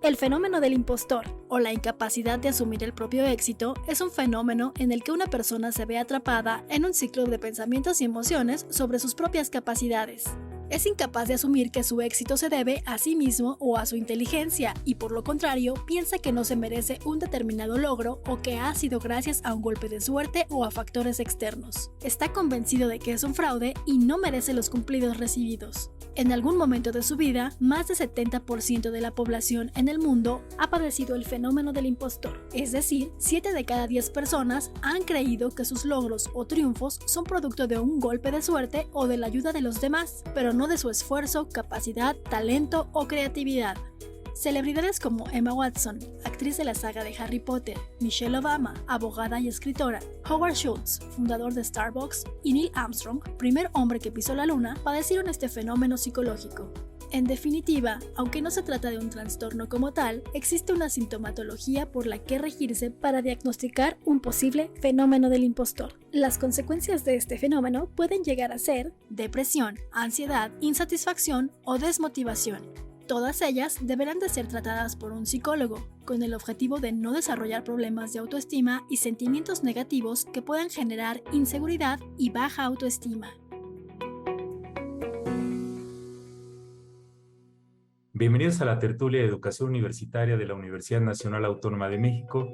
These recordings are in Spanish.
El fenómeno del impostor, o la incapacidad de asumir el propio éxito, es un fenómeno en el que una persona se ve atrapada en un ciclo de pensamientos y emociones sobre sus propias capacidades. Es incapaz de asumir que su éxito se debe a sí mismo o a su inteligencia y por lo contrario piensa que no se merece un determinado logro o que ha sido gracias a un golpe de suerte o a factores externos. Está convencido de que es un fraude y no merece los cumplidos recibidos. En algún momento de su vida, más del 70% de la población en el mundo ha padecido el fenómeno del impostor, es decir, 7 de cada 10 personas han creído que sus logros o triunfos son producto de un golpe de suerte o de la ayuda de los demás, pero no de su esfuerzo, capacidad, talento o creatividad. Celebridades como Emma Watson, actriz de la saga de Harry Potter, Michelle Obama, abogada y escritora, Howard Schultz, fundador de Starbucks, y Neil Armstrong, primer hombre que pisó la luna, padecieron este fenómeno psicológico. En definitiva, aunque no se trata de un trastorno como tal, existe una sintomatología por la que regirse para diagnosticar un posible fenómeno del impostor. Las consecuencias de este fenómeno pueden llegar a ser depresión, ansiedad, insatisfacción o desmotivación. Todas ellas deberán de ser tratadas por un psicólogo, con el objetivo de no desarrollar problemas de autoestima y sentimientos negativos que puedan generar inseguridad y baja autoestima. Bienvenidos a la tertulia de educación universitaria de la Universidad Nacional Autónoma de México.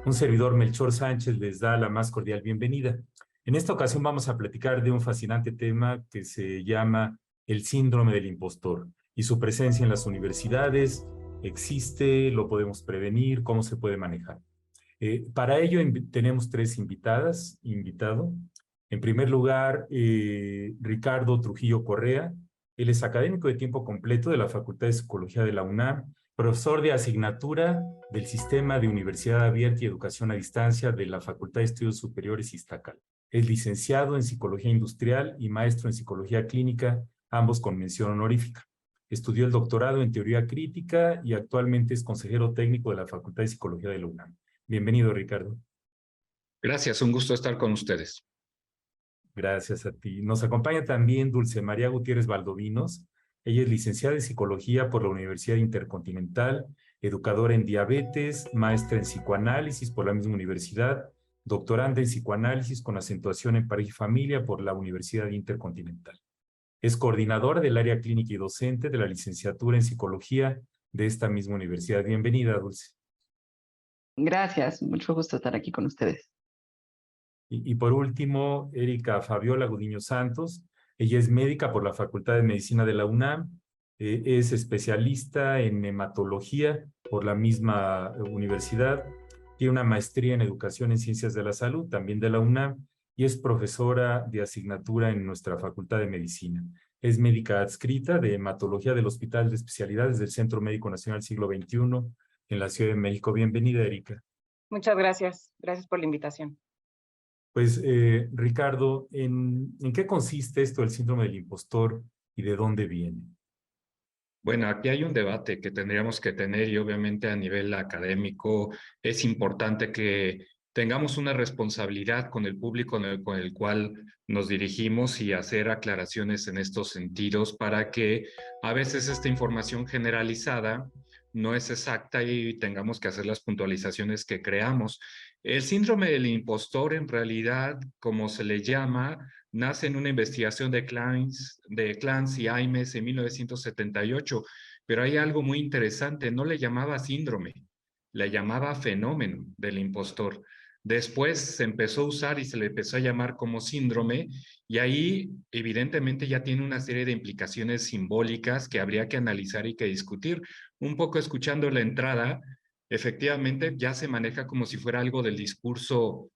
Un servidor, Melchor Sánchez, les da la más cordial bienvenida. En esta ocasión vamos a platicar de un fascinante tema que se llama el síndrome del impostor y su presencia en las universidades. ¿Existe? ¿Lo podemos prevenir? ¿Cómo se puede manejar? Para ello tenemos 3 invitado. En primer lugar, Ricardo Trujillo Correa. Él es académico de tiempo completo de la Facultad de Psicología de la UNAM, profesor de asignatura del Sistema de Universidad Abierta y Educación a Distancia de la Facultad de Estudios Superiores Iztacal. Es licenciado en Psicología Industrial y maestro en Psicología Clínica, ambos con mención honorífica. Estudió el doctorado en Teoría Crítica y actualmente es consejero técnico de la Facultad de Psicología de la UNAM. Bienvenido, Ricardo. Gracias, un gusto estar con ustedes. Gracias a ti. Nos acompaña también Dulce María Gutiérrez Valdovinos. Ella es licenciada en Psicología por la Universidad Intercontinental, educadora en diabetes, maestra en psicoanálisis por la misma universidad, doctoranda en psicoanálisis con acentuación en pareja y familia por la Universidad Intercontinental. Es coordinadora del área clínica y docente de la licenciatura en Psicología de esta misma universidad. Bienvenida, Dulce. Gracias, mucho gusto estar aquí con ustedes. Y por último, Erika Fabiola Gudiño Santos. Ella es médica por la Facultad de Medicina de la UNAM, es especialista en hematología por la misma universidad, tiene una maestría en educación en ciencias de la salud, también de la UNAM, y es profesora de asignatura en nuestra Facultad de Medicina. Es médica adscrita de hematología del Hospital de Especialidades del Centro Médico Nacional Siglo XXI en la Ciudad de México. Bienvenida, Erika. Muchas gracias. Gracias por la invitación. Pues, Ricardo, ¿en qué consiste esto del síndrome del impostor y de dónde viene? Bueno, aquí hay un debate que tendríamos que tener y obviamente a nivel académico es importante que tengamos una responsabilidad con el público con el cual nos dirigimos y hacer aclaraciones en estos sentidos para que a veces esta información generalizada no es exacta y tengamos que hacer las puntualizaciones que creamos. El síndrome del impostor, en realidad, como se le llama, nace en una investigación de Clance y Imes en 1978, pero hay algo muy interesante, no le llamaba síndrome, le llamaba fenómeno del impostor. Después se empezó a usar y se le empezó a llamar como síndrome, y ahí evidentemente ya tiene una serie de implicaciones simbólicas que habría que analizar y que discutir. Un poco escuchando la entrada, efectivamente ya se maneja como si fuera algo del discurso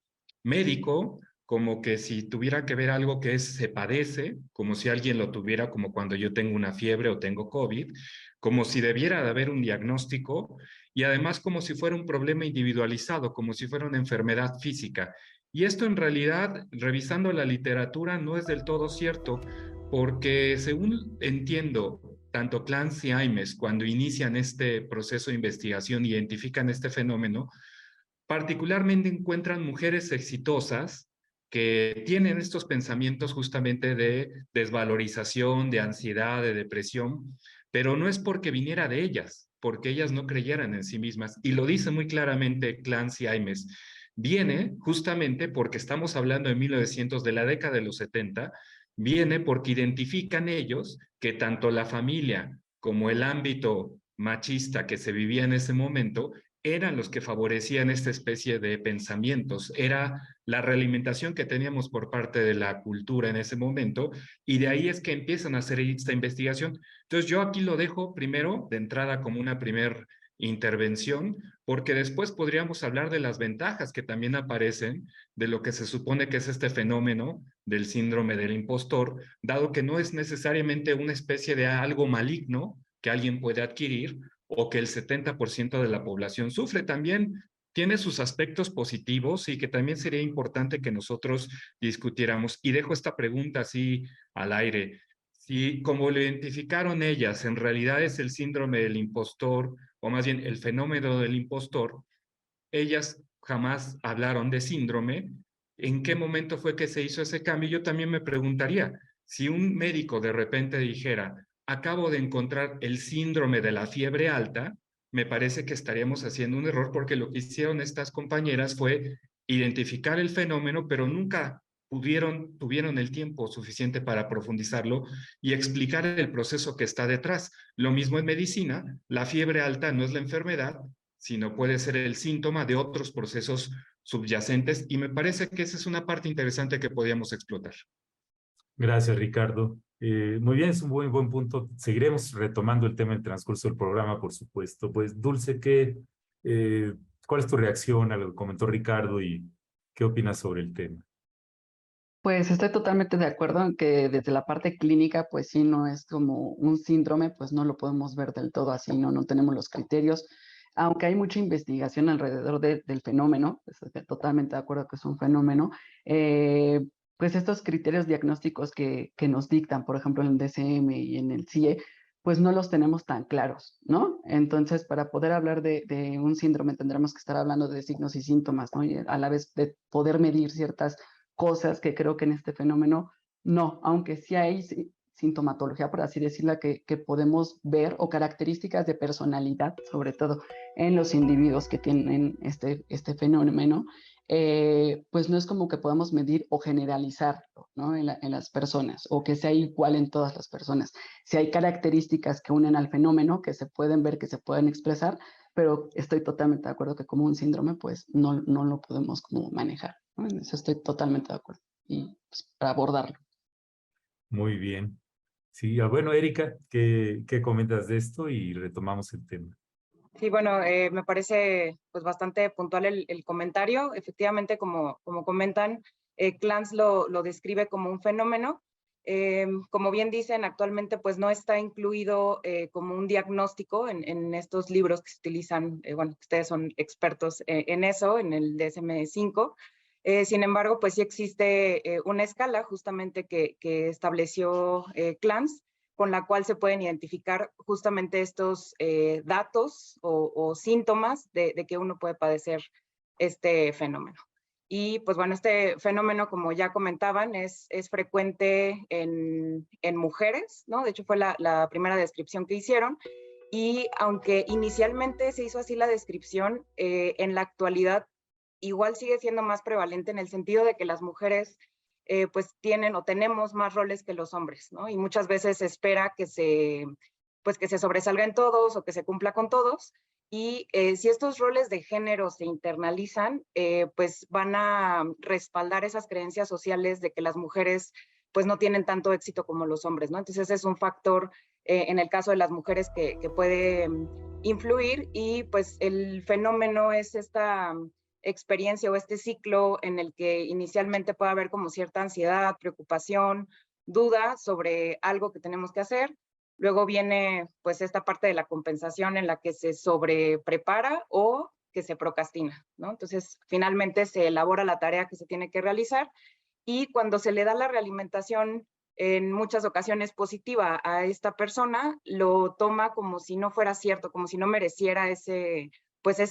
médico, como que si tuviera que ver algo que se padece, como si alguien lo tuviera, como cuando yo tengo una fiebre o tengo COVID, como si debiera de haber un diagnóstico y además como si fuera un problema individualizado, como si fuera una enfermedad física. Y esto en realidad, revisando la literatura, no es del todo cierto, porque según entiendo, tanto Clance y Imes, cuando inician este proceso de investigación, identifican este fenómeno, particularmente encuentran mujeres exitosas que tienen estos pensamientos justamente de desvalorización, de ansiedad, de depresión, pero no es porque viniera de ellas, porque ellas no creyeran en sí mismas. Y lo dice muy claramente Clance y Aimes. Viene justamente porque estamos hablando de 1900, de la década de los 70, viene porque identifican ellos que tanto la familia como el ámbito machista que se vivía en ese momento eran los que favorecían esta especie de pensamientos. Era la realimentación que teníamos por parte de la cultura en ese momento, y de ahí es que empiezan a hacer esta investigación. Entonces yo aquí lo dejo primero de entrada como una primer intervención, porque después podríamos hablar de las ventajas que también aparecen de lo que se supone que es este fenómeno del síndrome del impostor, dado que no es necesariamente una especie de algo maligno que alguien puede adquirir o que el 70% de la población sufre. También tiene sus aspectos positivos y que también sería importante que nosotros discutiéramos. Y dejo esta pregunta así al aire. Si, como lo identificaron ellas, en realidad es el síndrome del impostor, o más bien el fenómeno del impostor, ellas jamás hablaron de síndrome. ¿En qué momento fue que se hizo ese cambio? Yo también me preguntaría, si un médico de repente dijera, acabo de encontrar el síndrome de la fiebre alta, me parece que estaríamos haciendo un error, porque lo que hicieron estas compañeras fue identificar el fenómeno, pero nunca tuvieron el tiempo suficiente para profundizarlo y explicar el proceso que está detrás. Lo mismo en medicina, la fiebre alta no es la enfermedad, sino puede ser el síntoma de otros procesos subyacentes, y me parece que esa es una parte interesante que podríamos explotar. Gracias, Ricardo. Muy bien, es un buen punto. Seguiremos retomando el tema en el transcurso del programa, por supuesto. Pues, Dulce, ¿cuál es tu reacción a lo que comentó Ricardo y qué opinas sobre el tema? Pues estoy totalmente de acuerdo en que desde la parte clínica, pues sí, no es como un síndrome, pues no lo podemos ver del todo así, no tenemos los criterios, aunque hay mucha investigación alrededor del fenómeno, pues, estoy totalmente de acuerdo que es un fenómeno. Pues estos criterios diagnósticos que nos dictan, por ejemplo, en el DSM y en el CIE, pues no los tenemos tan claros, ¿no? Entonces, para poder hablar de un síndrome tendremos que estar hablando de signos y síntomas, ¿no? Y a la vez de poder medir ciertas cosas que creo que en este fenómeno no, aunque sí hay sintomatología, por así decirla, que podemos ver, o características de personalidad, sobre todo en los individuos que tienen este fenómeno, pues no es como que podamos medir o generalizarlo, ¿no? En las personas, o que sea igual en todas las personas. Si hay características que unen al fenómeno, que se pueden ver, que se pueden expresar, pero estoy totalmente de acuerdo que como un síndrome, pues no lo podemos como manejar, ¿no? En eso estoy totalmente de acuerdo. Y pues, para abordarlo. Muy bien. Sí, bueno, Erika, ¿qué comentas de esto? Y retomamos el tema. Sí, bueno, me parece pues bastante puntual el comentario. Efectivamente, como comentan, Clance lo describe como un fenómeno. Como bien dicen, actualmente pues no está incluido como un diagnóstico en estos libros que se utilizan. Bueno, ustedes son expertos en eso, en el DSM-5. Sin embargo, pues sí existe una escala justamente que estableció Clance, con la cual se pueden identificar justamente estos datos o síntomas de que uno puede padecer este fenómeno. Y pues bueno, este fenómeno, como ya comentaban, es frecuente en mujeres, ¿no? De hecho, fue la primera descripción que hicieron. Y aunque inicialmente se hizo así la descripción, en la actualidad igual sigue siendo más prevalente en el sentido de que las mujeres pues tienen o tenemos más roles que los hombres, ¿no? Y muchas veces se espera que se sobresalga en todos o que se cumpla con todos. Y si estos roles de género se internalizan, pues van a respaldar esas creencias sociales de que las mujeres pues no tienen tanto éxito como los hombres, ¿no? Entonces ese es un factor en el caso de las mujeres que puede influir, y pues el fenómeno es esta experiencia o este ciclo en el que inicialmente puede haber como cierta ansiedad, preocupación, duda sobre algo que tenemos que hacer. Luego viene pues esta parte de la compensación en la que se sobreprepara o que se procrastina, ¿no? Entonces finalmente se elabora la tarea que se tiene que realizar, y cuando se le da la realimentación en muchas ocasiones positiva a esta persona, lo toma como si no fuera cierto, como si no mereciera ese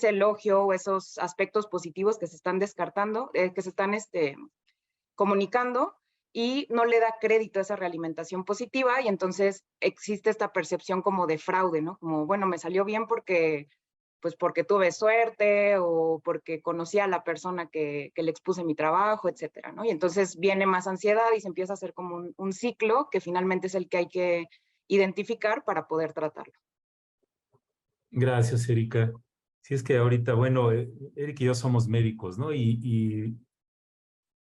elogio o esos aspectos positivos que se están descartando, que se están comunicando, y no le da crédito a esa realimentación positiva y entonces existe esta percepción como de fraude, ¿no? Como, bueno, me salió bien porque, pues porque tuve suerte o porque conocí a la persona que le expuse mi trabajo, etcétera, ¿no? Y entonces viene más ansiedad y se empieza a hacer como un ciclo que finalmente es el que hay que identificar para poder tratarlo. Gracias, Erika. Si es que ahorita, bueno, Erika y yo somos médicos, ¿no? Y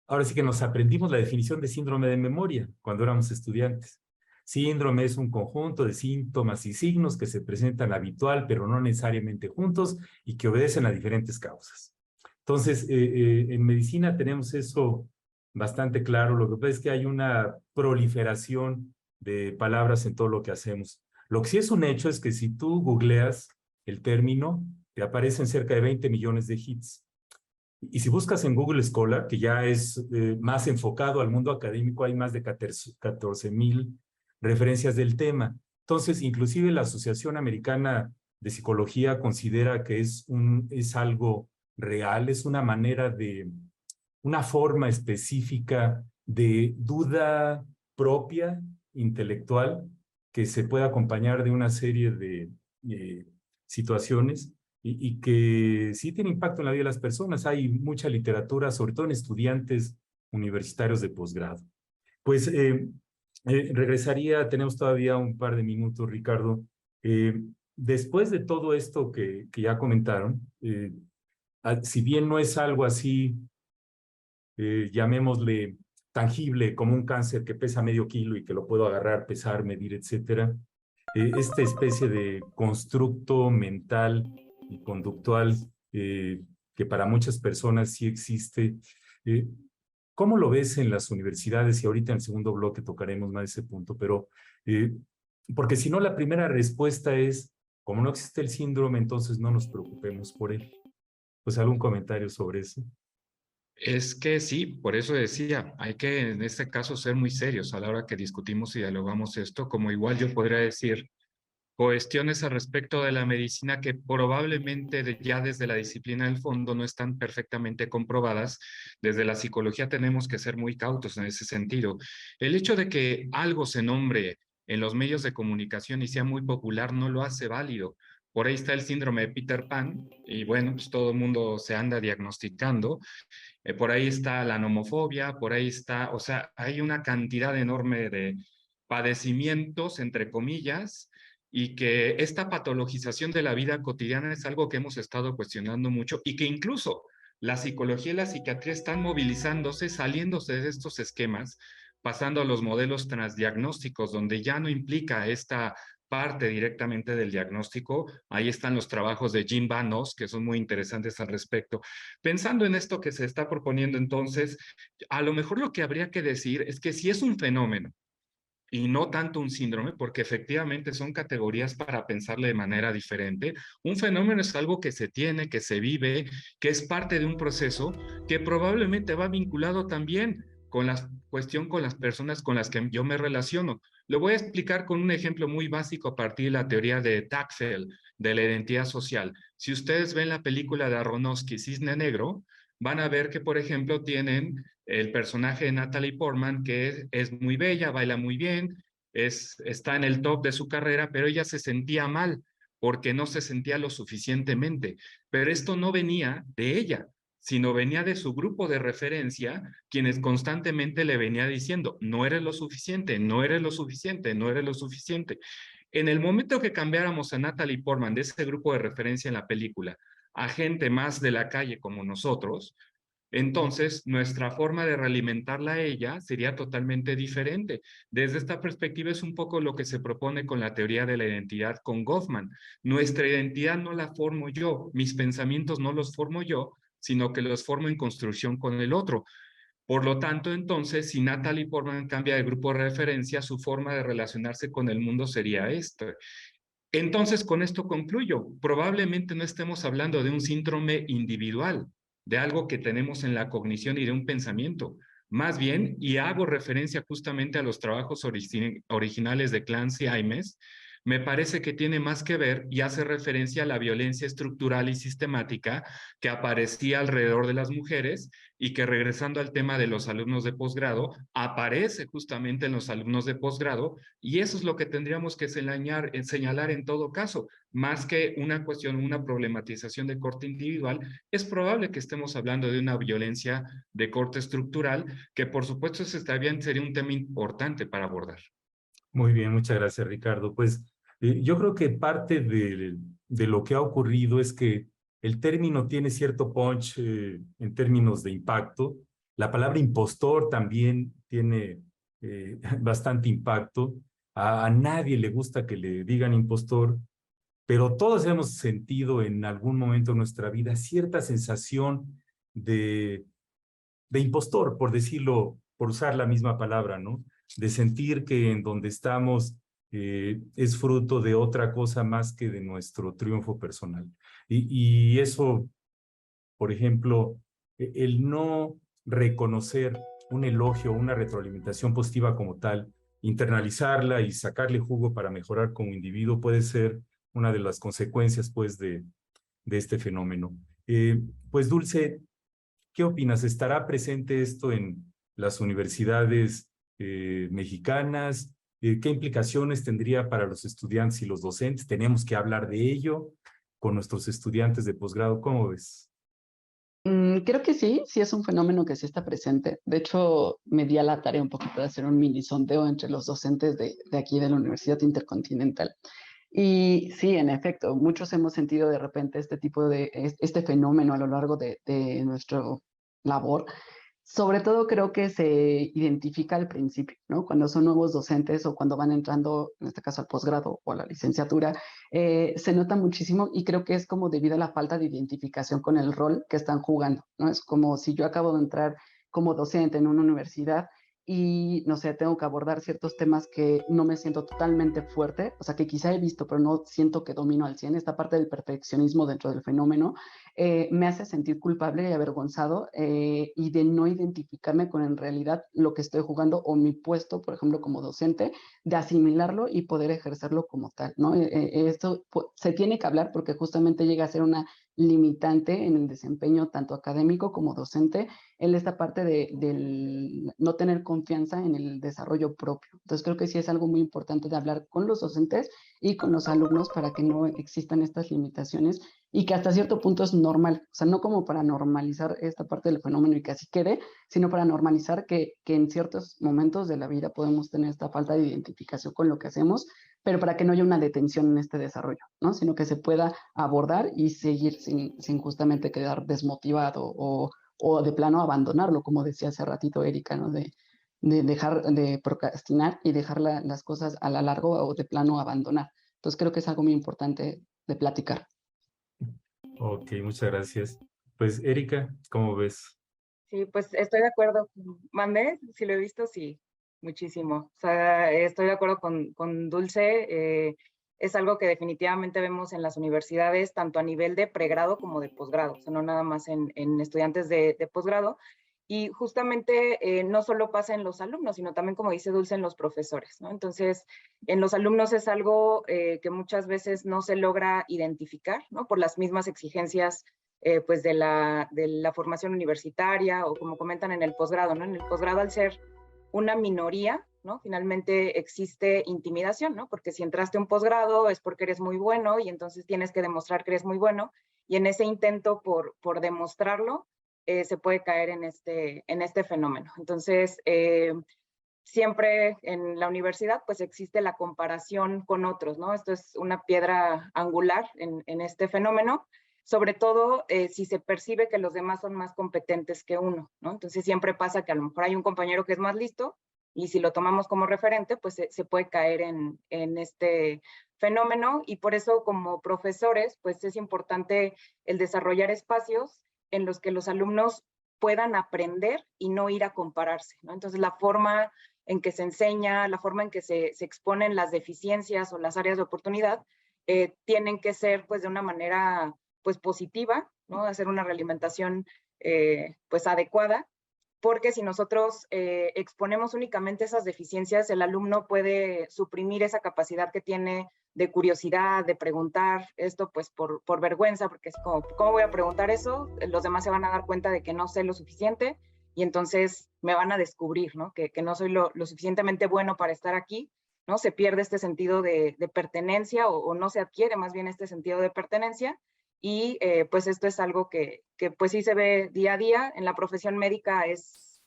ahora sí que nos aprendimos la definición de síndrome de memoria cuando éramos estudiantes. Síndrome es un conjunto de síntomas y signos que se presentan habitual, pero no necesariamente juntos y que obedecen a diferentes causas. Entonces, en medicina tenemos eso bastante claro. Lo que pasa es que hay una proliferación de palabras en todo lo que hacemos. Lo que sí es un hecho es que si tú googleas el término, te aparecen cerca de 20 millones de hits. Y si buscas en Google Scholar, que ya es más enfocado al mundo académico, hay más de 14,000 referencias del tema. Entonces, inclusive la Asociación Americana de Psicología considera que es algo real, es una manera una forma específica de duda propia, intelectual, que se puede acompañar de una serie de situaciones y que sí tiene impacto en la vida de las personas. Hay mucha literatura, sobre todo en estudiantes universitarios de posgrado. Pues regresaría, tenemos todavía un par de minutos, Ricardo. Después de todo esto que ya comentaron, si bien no es algo así, llamémosle tangible, como un cáncer que pesa medio kilo y que lo puedo agarrar, pesar, medir, etcétera, esta especie de constructo mental y conductual que para muchas personas sí existe. ¿Cómo lo ves en las universidades? Y ahorita en el segundo bloque tocaremos más ese punto, pero porque si no, la primera respuesta es, como no existe el síndrome, entonces no nos preocupemos por él. Pues algún comentario sobre eso. Es que sí, por eso decía, hay que en este caso ser muy serios a la hora que discutimos y dialogamos esto, como igual yo podría decir cuestiones al respecto de la medicina que probablemente ya desde la disciplina del fondo no están perfectamente comprobadas. Desde la psicología tenemos que ser muy cautos en ese sentido. El hecho de que algo se nombre en los medios de comunicación y sea muy popular no lo hace válido. Por ahí está el síndrome de Peter Pan y bueno, pues todo el mundo se anda diagnosticando. Por ahí está la nomofobia, por ahí está, o sea, hay una cantidad enorme de padecimientos, entre comillas, y que esta patologización de la vida cotidiana es algo que hemos estado cuestionando mucho y que incluso la psicología y la psiquiatría están movilizándose, saliéndose de estos esquemas, pasando a los modelos transdiagnósticos, donde ya no implica esta parte directamente del diagnóstico. Ahí están los trabajos de Jim Vanos, que son muy interesantes al respecto. Pensando en esto que se está proponiendo entonces, a lo mejor lo que habría que decir es que si es un fenómeno y no tanto un síndrome, porque efectivamente son categorías para pensarle de manera diferente. Un fenómeno es algo que se tiene, que se vive, que es parte de un proceso que probablemente va vinculado también con la cuestión con las personas con las que yo me relaciono. Lo voy a explicar con un ejemplo muy básico a partir de la teoría de Tacfel, de la identidad social. Si ustedes ven la película de Aronofsky, Cisne Negro, van a ver que, por ejemplo, tienen el personaje de Natalie Portman, que es muy bella, baila muy bien, está en el top de su carrera, pero ella se sentía mal porque no se sentía lo suficientemente. Pero esto no venía de ella, sino venía de su grupo de referencia, quienes constantemente le venía diciendo, no eres lo suficiente, no eres lo suficiente, no eres lo suficiente. En el momento que cambiáramos a Natalie Portman de ese grupo de referencia en la película a gente más de la calle como nosotros, entonces nuestra forma de realimentarla a ella sería totalmente diferente. Desde esta perspectiva es un poco lo que se propone con la teoría de la identidad con Goffman. Nuestra identidad no la formo yo, mis pensamientos no los formo yo, sino que los formo en construcción con el otro. Por lo tanto, entonces, si Natalie Portman cambia de grupo de referencia, su forma de relacionarse con el mundo sería esta. Entonces, con esto concluyo. Probablemente no estemos hablando de un síndrome individual, de algo que tenemos en la cognición y de un pensamiento. Más bien, y hago referencia justamente a los trabajos originales de Clancy Imes, me parece que tiene más que ver y hace referencia a la violencia estructural y sistemática que aparecía alrededor de las mujeres y que, regresando al tema de los alumnos de posgrado, aparece justamente en los alumnos de posgrado, y eso es lo que tendríamos que señalar en todo caso. Más que una cuestión, una problematización de corte individual, es probable que estemos hablando de una violencia de corte estructural, que por supuesto sería un tema importante para abordar. Muy bien, muchas gracias, Ricardo. Pues yo creo que parte de lo que ha ocurrido es que el término tiene cierto punch en términos de impacto. La palabra impostor también tiene bastante impacto. A nadie le gusta que le digan impostor, pero todos hemos sentido en algún momento de nuestra vida cierta sensación de impostor, por decirlo, por usar la misma palabra, ¿no? De sentir que en donde estamos es fruto de otra cosa más que de nuestro triunfo personal. Y eso, por ejemplo, el no reconocer un elogio, una retroalimentación positiva como tal, internalizarla y sacarle jugo para mejorar como individuo puede ser una de las consecuencias, pues, de este fenómeno. Pues, Dulce, ¿qué opinas? ¿Estará presente esto en las universidades mexicanas? ¿Qué implicaciones tendría para los estudiantes y los docentes? ¿Tenemos que hablar de ello con nuestros estudiantes de posgrado? ¿Cómo ves? Creo que sí, sí es un fenómeno que sí está presente. De hecho, me di a la tarea un poquito de hacer un mini sondeo entre los docentes de aquí de la Universidad Intercontinental. Y sí, en efecto, muchos hemos sentido de repente este fenómeno a lo largo de nuestra labor. Sobre todo creo que se identifica al principio, ¿no? Cuando son nuevos docentes o cuando van entrando, en este caso al posgrado o a la licenciatura, se nota muchísimo, y creo que es como debido a la falta de identificación con el rol que están jugando, ¿no? Es como si yo acabo de entrar como docente en una universidad y, no sé, tengo que abordar ciertos temas que no me siento totalmente fuerte, o sea, que quizá he visto, pero no siento que domino al 100, esta parte del perfeccionismo dentro del fenómeno, me hace sentir culpable y avergonzado, y de no identificarme con en realidad lo que estoy jugando o mi puesto, por ejemplo, como docente, de asimilarlo y poder ejercerlo como tal, ¿no? Esto se tiene que hablar porque justamente llega a ser una limitante en el desempeño tanto académico como docente, en esta parte del no tener confianza en el desarrollo propio. Entonces creo que sí es algo muy importante de hablar con los docentes y con los alumnos para que no existan estas limitaciones, y que hasta cierto punto es normal, o sea, no como para normalizar esta parte del fenómeno y que así quede, sino para normalizar que en ciertos momentos de la vida podemos tener esta falta de identificación con lo que hacemos, pero para que no haya una detención en este desarrollo, ¿no? Sino que se pueda abordar y seguir sin justamente quedar desmotivado o de plano abandonarlo, como decía hace ratito Erika, ¿no? De dejar de procrastinar y dejar las cosas a la largo o de plano abandonar. Entonces creo que es algo muy importante de platicar. Ok, muchas gracias. Pues, Erika, ¿cómo ves? Sí, pues estoy de acuerdo. Mandé, si lo he visto, sí, muchísimo. O sea, estoy de acuerdo con Dulce. Es algo que definitivamente vemos en las universidades, tanto a nivel de pregrado como de posgrado, o sea, no nada más en estudiantes de posgrado. Y justamente no solo pasa en los alumnos, sino también, como dice Dulce, en los profesores, ¿no? Entonces, en los alumnos es algo que muchas veces no se logra identificar, ¿no? Por las mismas exigencias pues de la formación universitaria, o como comentan en el posgrado, ¿no? En el posgrado, al ser una minoría, ¿no? Finalmente existe intimidación, ¿no? Porque si entraste a un posgrado es porque eres muy bueno y entonces tienes que demostrar que eres muy bueno, y en ese intento por demostrarlo se puede caer en este fenómeno. Entonces, siempre en la universidad pues existe la comparación con otros, ¿no? Esto es una piedra angular en este fenómeno, sobre todo si se percibe que los demás son más competentes que uno, ¿no? Entonces siempre pasa que a lo mejor hay un compañero que es más listo, y si lo tomamos como referente, pues se puede caer en este fenómeno, y por eso como profesores, pues es importante el desarrollar espacios en los que los alumnos puedan aprender y no ir a compararse, ¿no? Entonces la forma en que se enseña, la forma en que se exponen las deficiencias o las áreas de oportunidad, tienen que ser pues de una manera pues positiva, ¿no? Hacer una realimentación pues adecuada, porque si nosotros exponemos únicamente esas deficiencias, el alumno puede suprimir esa capacidad que tiene curiosidad, de preguntar esto pues por vergüenza, porque es como, ¿cómo voy a preguntar eso? Los demás se van a dar cuenta de que no sé lo suficiente y entonces me van a descubrir, ¿no? Que no soy lo suficientemente bueno para estar aquí, ¿no? Se pierde este sentido de pertenencia o no se adquiere más bien este sentido de pertenencia y pues esto es algo que pues sí se ve día a día. En la profesión médica es...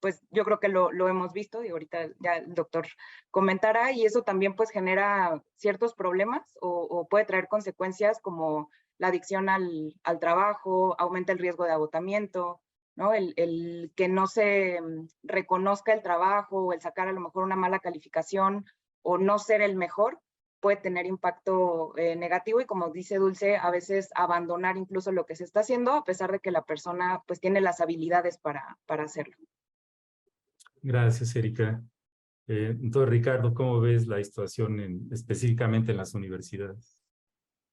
pues yo creo que lo hemos visto y ahorita ya el doctor comentará, y eso también pues genera ciertos problemas o puede traer consecuencias como la adicción al trabajo, aumenta el riesgo de agotamiento, ¿no? El que no se reconozca el trabajo o el sacar a lo mejor una mala calificación o no ser el mejor puede tener impacto negativo y, como dice Dulce, a veces abandonar incluso lo que se está haciendo a pesar de que la persona pues tiene las habilidades para hacerlo. Gracias, Erika. Entonces, Ricardo, ¿cómo ves la situación específicamente en las universidades?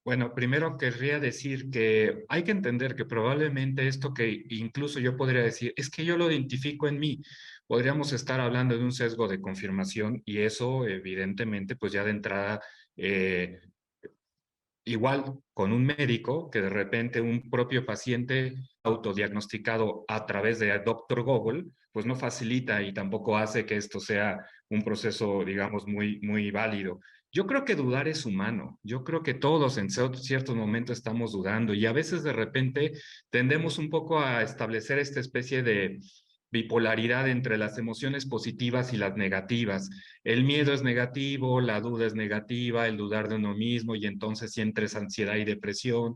Bueno, primero querría decir que hay que entender que probablemente esto que incluso yo podría decir, es que yo lo identifico en mí. Podríamos estar hablando de un sesgo de confirmación y eso evidentemente pues ya de entrada igual con un médico que de repente un propio paciente autodiagnosticado a través de Dr. Google, pues no facilita y tampoco hace que esto sea un proceso, digamos, muy válido. Yo creo que dudar es humano. Yo creo que todos en ciertos momentos estamos dudando y a veces de repente tendemos un poco a establecer esta especie de bipolaridad entre las emociones positivas y las negativas. El miedo es negativo, la duda es negativa, el dudar de uno mismo y entonces sientes ansiedad y depresión.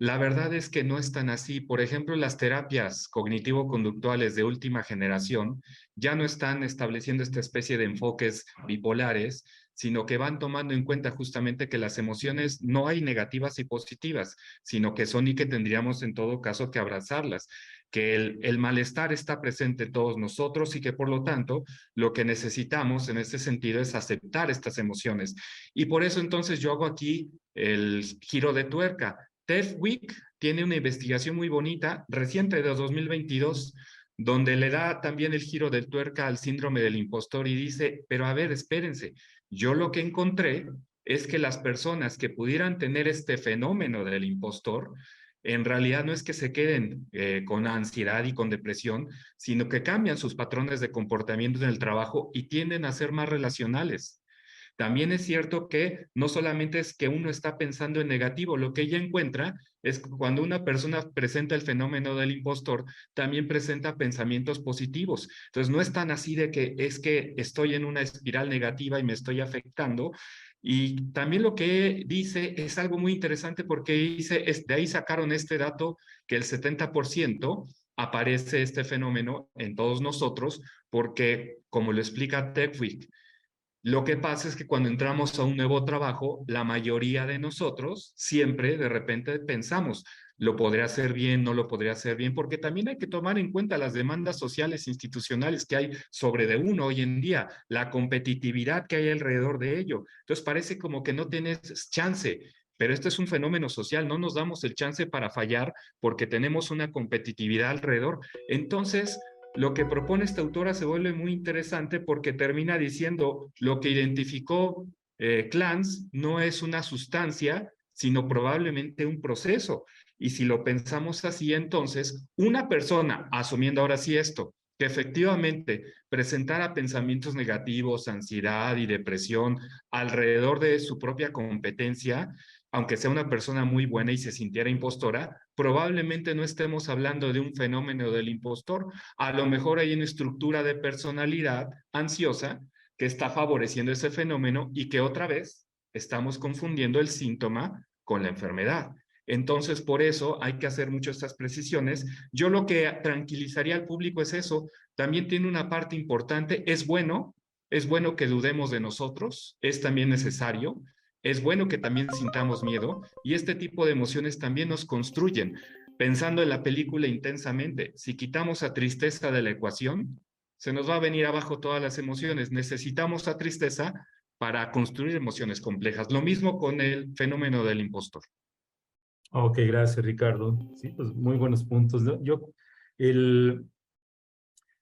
La verdad es que no es tan así. Por ejemplo, las terapias cognitivo-conductuales de última generación ya no están estableciendo esta especie de enfoques bipolares, sino que van tomando en cuenta justamente que las emociones no hay negativas y positivas, sino que son y que tendríamos en todo caso que abrazarlas, que el malestar está presente en todos nosotros y que por lo tanto lo que necesitamos en este sentido es aceptar estas emociones. Y por eso entonces yo hago aquí el giro de tuerca. TEDWIC tiene una investigación muy bonita, reciente de 2022, donde le da también el giro de tuerca al síndrome del impostor y dice, pero a ver, espérense, yo lo que encontré es que las personas que pudieran tener este fenómeno del impostor, en realidad no es que se queden con ansiedad y con depresión, sino que cambian sus patrones de comportamiento en el trabajo y tienden a ser más relacionales. También es cierto que no solamente es que uno está pensando en negativo, lo que ella encuentra es que cuando una persona presenta el fenómeno del impostor, también presenta pensamientos positivos. Entonces no es tan así de que es que estoy en una espiral negativa y me estoy afectando. Y también lo que dice es algo muy interesante porque dice, de ahí sacaron este dato que el 70% aparece este fenómeno en todos nosotros porque, como lo explica TechWeek, lo que pasa es que cuando entramos a un nuevo trabajo, la mayoría de nosotros siempre de repente pensamos, ¿lo podré hacer bien? ¿No lo podré hacer bien? Porque también hay que tomar en cuenta las demandas sociales e institucionales que hay sobre de uno hoy en día, la competitividad que hay alrededor de ello. Entonces parece como que no tienes chance. Pero este es un fenómeno social, no nos damos el chance para fallar porque tenemos una competitividad alrededor. Entonces, lo que propone esta autora se vuelve muy interesante porque termina diciendo lo que identificó Clance no es una sustancia, sino probablemente un proceso. Y si lo pensamos así, entonces, una persona, asumiendo ahora sí esto, que efectivamente presentara pensamientos negativos, ansiedad y depresión alrededor de su propia competencia, aunque sea una persona muy buena y se sintiera impostora, probablemente no estemos hablando de un fenómeno del impostor. A lo mejor hay una estructura de personalidad ansiosa que está favoreciendo ese fenómeno y que otra vez estamos confundiendo el síntoma con la enfermedad. Entonces, por eso hay que hacer mucho estas precisiones. Yo lo que tranquilizaría al público es eso. También tiene una parte importante. Es bueno que dudemos de nosotros. Es también necesario. Es bueno que también sintamos miedo y este tipo de emociones también nos construyen. Pensando en la película intensamente, si quitamos a tristeza de la ecuación, se nos va a venir abajo todas las emociones. Necesitamos a tristeza para construir emociones complejas. Lo mismo con el fenómeno del impostor. Ok, gracias, Ricardo. Sí, pues muy buenos puntos, ¿no?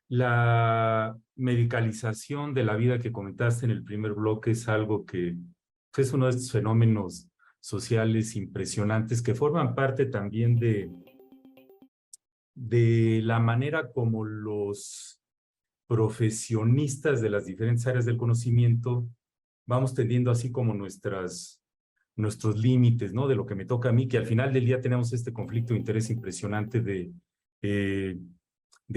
La medicalización de la vida que comentaste en el primer bloque es algo que es uno de estos fenómenos sociales impresionantes que forman parte también de la manera como los profesionistas de las diferentes áreas del conocimiento vamos teniendo así como nuestros límites, ¿no? De lo que me toca a mí, que al final del día tenemos este conflicto de interés impresionante de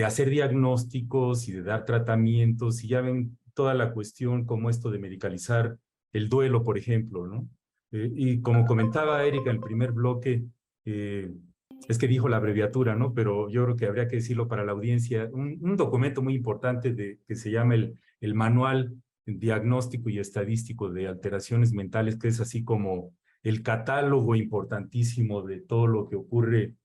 hacer diagnósticos y de dar tratamientos, y ya ven toda la cuestión como esto de medicalizar el duelo, por ejemplo, ¿no? Y como comentaba Erika en el primer bloque, es que dijo la abreviatura, ¿no? Pero yo creo que habría que decirlo para la audiencia, un documento muy importante que se llama el Manual Diagnóstico y Estadístico de Alteraciones Mentales, que es así como el catálogo importantísimo de todo lo que ocurre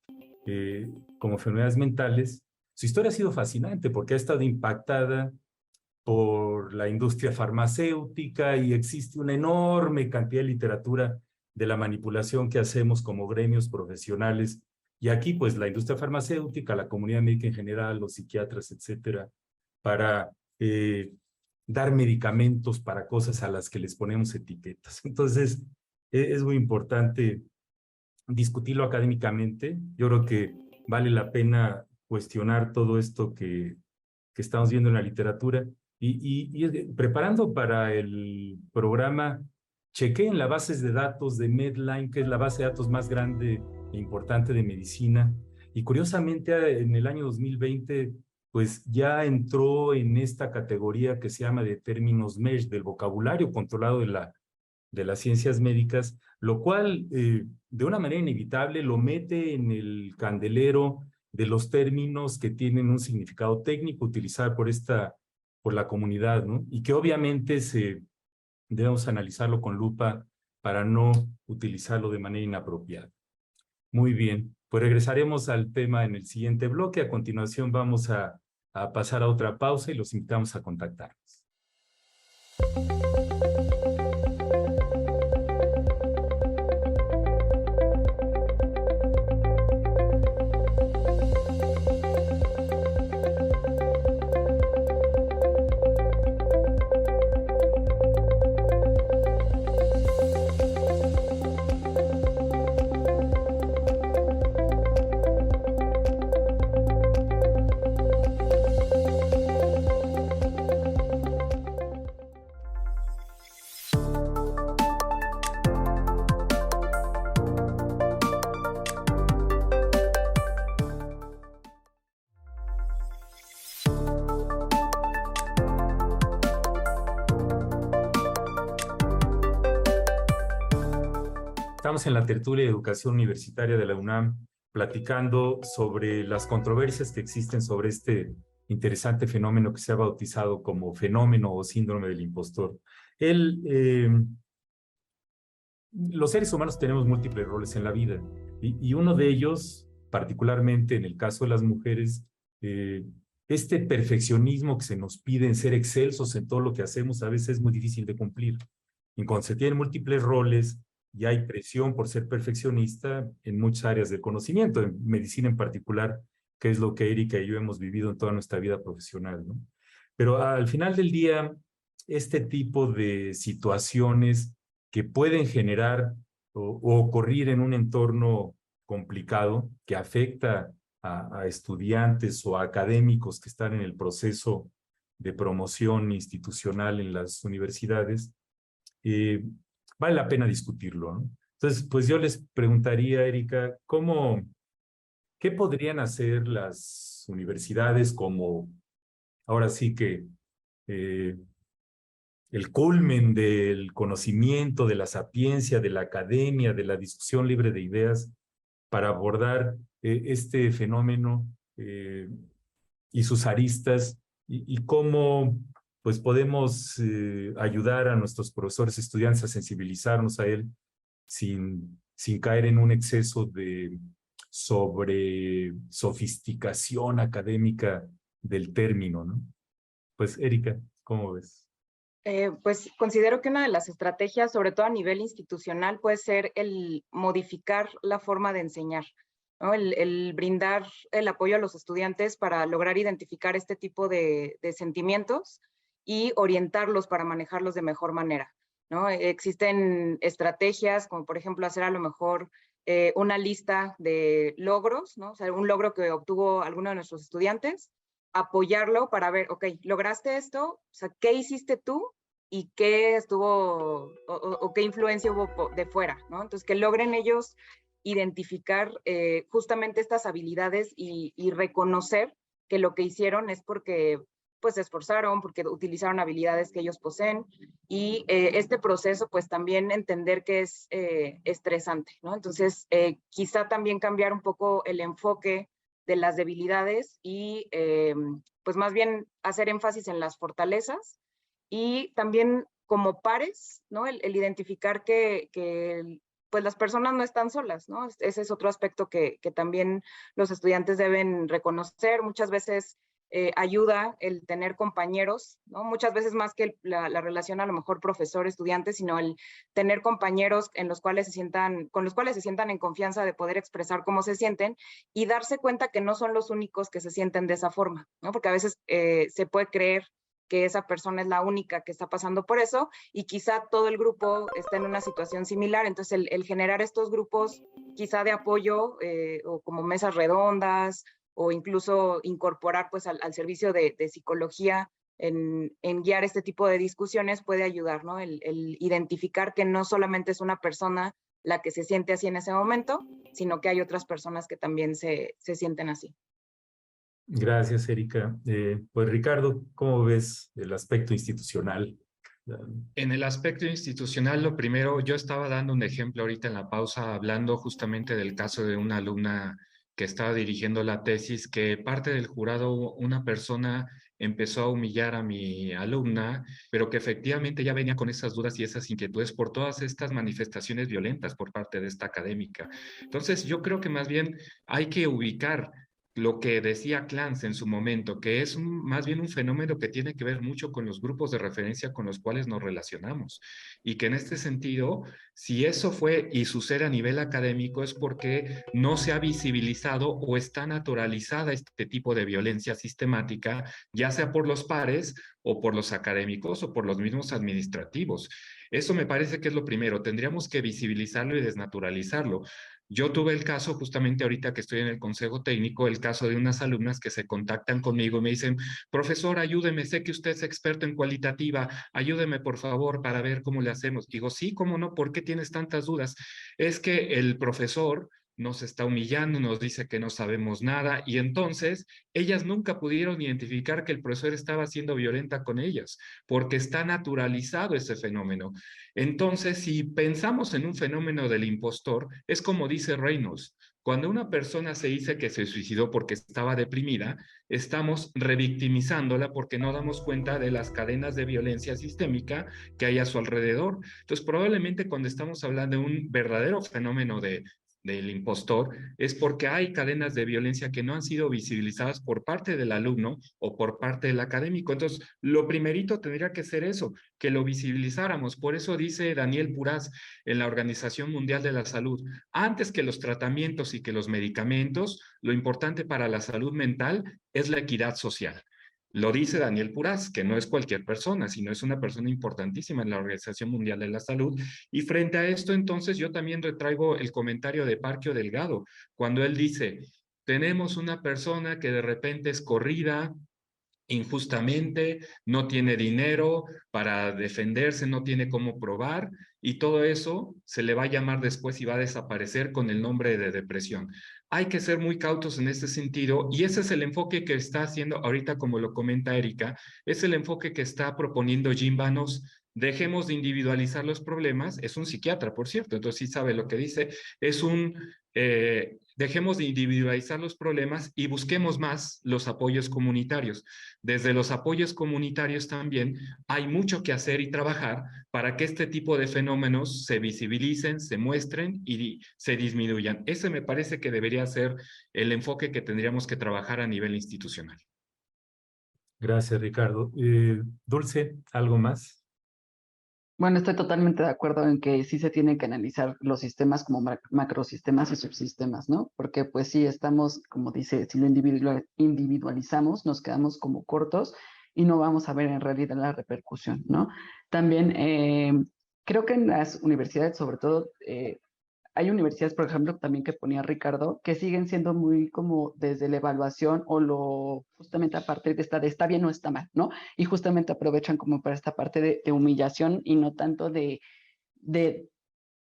como enfermedades mentales. Su historia ha sido fascinante porque ha estado impactada por la industria farmacéutica y existe una enorme cantidad de literatura de la manipulación que hacemos como gremios profesionales. Y aquí, pues, la industria farmacéutica, la comunidad médica en general, los psiquiatras, etcétera, para dar medicamentos para cosas a las que les ponemos etiquetas. Entonces, es muy importante discutirlo académicamente. Yo creo que vale la pena cuestionar todo esto que estamos viendo en la literatura. Y preparando para el programa, chequé en las bases de datos de Medline, que es la base de datos más grande e importante de medicina, y curiosamente en el año 2020, pues ya entró en esta categoría que se llama de términos MESH, del vocabulario controlado de las ciencias médicas, lo cual de una manera inevitable lo mete en el candelero de los términos que tienen un significado técnico utilizado por la comunidad, ¿no? Y que obviamente debemos analizarlo con lupa para no utilizarlo de manera inapropiada. Muy bien, pues regresaremos al tema en el siguiente bloque. A continuación vamos a pasar a otra pausa y los invitamos a contactarnos. Estamos en la tertulia de educación universitaria de la UNAM platicando sobre las controversias que existen sobre este interesante fenómeno que se ha bautizado como fenómeno o síndrome del impostor. Los seres humanos tenemos múltiples roles en la vida y uno de ellos, particularmente en el caso de las mujeres, este perfeccionismo que se nos pide en ser excelsos en todo lo que hacemos a veces es muy difícil de cumplir. Y cuando se tienen múltiples roles y hay presión por ser perfeccionista en muchas áreas del conocimiento, en medicina en particular, que es lo que Erika y yo hemos vivido en toda nuestra vida profesional, ¿no? Pero al final del día, este tipo de situaciones que pueden generar o ocurrir en un entorno complicado que afecta a estudiantes o a académicos que están en el proceso de promoción institucional en las universidades, vale la pena discutirlo, ¿no? Entonces, pues yo les preguntaría, Erika, ¿qué podrían hacer las universidades como, ahora sí que, el culmen del conocimiento, de la sapiencia, de la academia, de la discusión libre de ideas, para abordar este fenómeno y sus aristas, y cómo pues podemos ayudar a nuestros profesores, estudiantes a sensibilizarnos a él sin caer en un exceso de sofisticación académica del término, ¿no? Pues, Erika, ¿cómo ves? Pues considero que una de las estrategias, sobre todo a nivel institucional, puede ser el modificar la forma de enseñar. ¿no? El brindar el apoyo a los estudiantes para lograr identificar este tipo de sentimientos y orientarlos para manejarlos de mejor manera, ¿no? Existen estrategias como por ejemplo hacer a lo mejor una lista de logros, ¿no? O sea, un logro que obtuvo alguno de nuestros estudiantes, apoyarlo para ver, ok, lograste esto, o sea, ¿qué hiciste tú? Y qué estuvo, o qué influencia hubo de fuera, ¿no? Entonces, que logren ellos identificar justamente estas habilidades y reconocer que lo que hicieron es porque pues se esforzaron, porque utilizaron habilidades que ellos poseen y este proceso pues también entender que es estresante, ¿no? Entonces quizá también cambiar un poco el enfoque de las debilidades y pues más bien hacer énfasis en las fortalezas y también como pares, ¿no? El identificar que pues las personas no están solas, ¿no? Ese es otro aspecto que también los estudiantes deben reconocer. Muchas veces ayuda el tener compañeros, ¿no? Muchas veces más que la relación a lo mejor profesor-estudiante, sino el tener compañeros en los cuales con los cuales se sientan en confianza de poder expresar cómo se sienten y darse cuenta que no son los únicos que se sienten de esa forma, ¿no? Porque a veces se puede creer que esa persona es la única que está pasando por eso y quizá todo el grupo está en una situación similar. Entonces, el generar estos grupos quizá de apoyo o como mesas redondas o incluso incorporar pues al servicio de psicología en guiar este tipo de discusiones puede ayudar, ¿no? El identificar que no solamente es una persona la que se siente así en ese momento, sino que hay otras personas que también se sienten así. Gracias, Erika. Pues Ricardo, ¿cómo ves el aspecto institucional? En el aspecto institucional, lo primero, yo estaba dando un ejemplo ahorita en la pausa, hablando justamente del caso de una alumna que estaba dirigiendo la tesis, que parte del jurado, una persona empezó a humillar a mi alumna, pero que efectivamente ya venía con esas dudas y esas inquietudes por todas estas manifestaciones violentas por parte de esta académica. Entonces, yo creo que más bien hay que ubicar lo que decía Clance en su momento, que es más bien un fenómeno que tiene que ver mucho con los grupos de referencia con los cuales nos relacionamos. Y que en este sentido, si eso fue y sucede a nivel académico, es porque no se ha visibilizado o está naturalizada este tipo de violencia sistemática, ya sea por los pares o por los académicos o por los mismos administrativos. Eso me parece que es lo primero. Tendríamos que visibilizarlo y desnaturalizarlo. Yo tuve el caso, justamente ahorita que estoy en el consejo técnico, el caso de unas alumnas que se contactan conmigo y me dicen, profesor, ayúdeme, sé que usted es experto en cualitativa, ayúdeme por favor para ver cómo le hacemos. Digo, sí, cómo no, ¿por qué tienes tantas dudas? Es que el profesor nos está humillando, nos dice que no sabemos nada y entonces ellas nunca pudieron identificar que el profesor estaba siendo violenta con ellas porque está naturalizado ese fenómeno. Entonces, si pensamos en un fenómeno del impostor, es como dice Reynolds, cuando una persona se dice que se suicidó porque estaba deprimida, estamos revictimizándola porque no damos cuenta de las cadenas de violencia sistémica que hay a su alrededor. Entonces, probablemente cuando estamos hablando de un verdadero fenómeno del impostor, es porque hay cadenas de violencia que no han sido visibilizadas por parte del alumno o por parte del académico. Entonces, lo primerito tendría que ser eso, que lo visibilizáramos. Por eso dice Daniel Purás en la Organización Mundial de la Salud, antes que los tratamientos y que los medicamentos, lo importante para la salud mental es la equidad social. Lo dice Daniel Purás, que no es cualquier persona, sino es una persona importantísima en la Organización Mundial de la Salud. Y frente a esto, entonces, yo también retraigo el comentario de Parquio Delgado, cuando él dice, tenemos una persona que de repente es corrida injustamente, no tiene dinero para defenderse, no tiene cómo probar y todo eso se le va a llamar después y va a desaparecer con el nombre de depresión. Hay que ser muy cautos en este sentido y ese es el enfoque que está haciendo ahorita, como lo comenta Erika, es el enfoque que está proponiendo Jim Vanos. Dejemos de individualizar los problemas, es un psiquiatra, por cierto, entonces sí sabe lo que dice, es un dejemos de individualizar los problemas y busquemos más los apoyos comunitarios. Desde los apoyos comunitarios también hay mucho que hacer y trabajar para que este tipo de fenómenos se visibilicen, se muestren y se disminuyan. Ese me parece que debería ser el enfoque que tendríamos que trabajar a nivel institucional. Gracias, Ricardo. Dulce, ¿algo más? Bueno, estoy totalmente de acuerdo en que sí se tienen que analizar los sistemas como macrosistemas y subsistemas, ¿no? Porque pues sí estamos, como dice, si lo individualizamos, nos quedamos como cortos y no vamos a ver en realidad la repercusión, ¿no? También creo que en las universidades, sobre todo, hay universidades, por ejemplo, también que ponía Ricardo, que siguen siendo muy como desde la evaluación o justamente a partir de está bien o está mal, ¿no? Y justamente aprovechan como para esta parte de humillación y no tanto de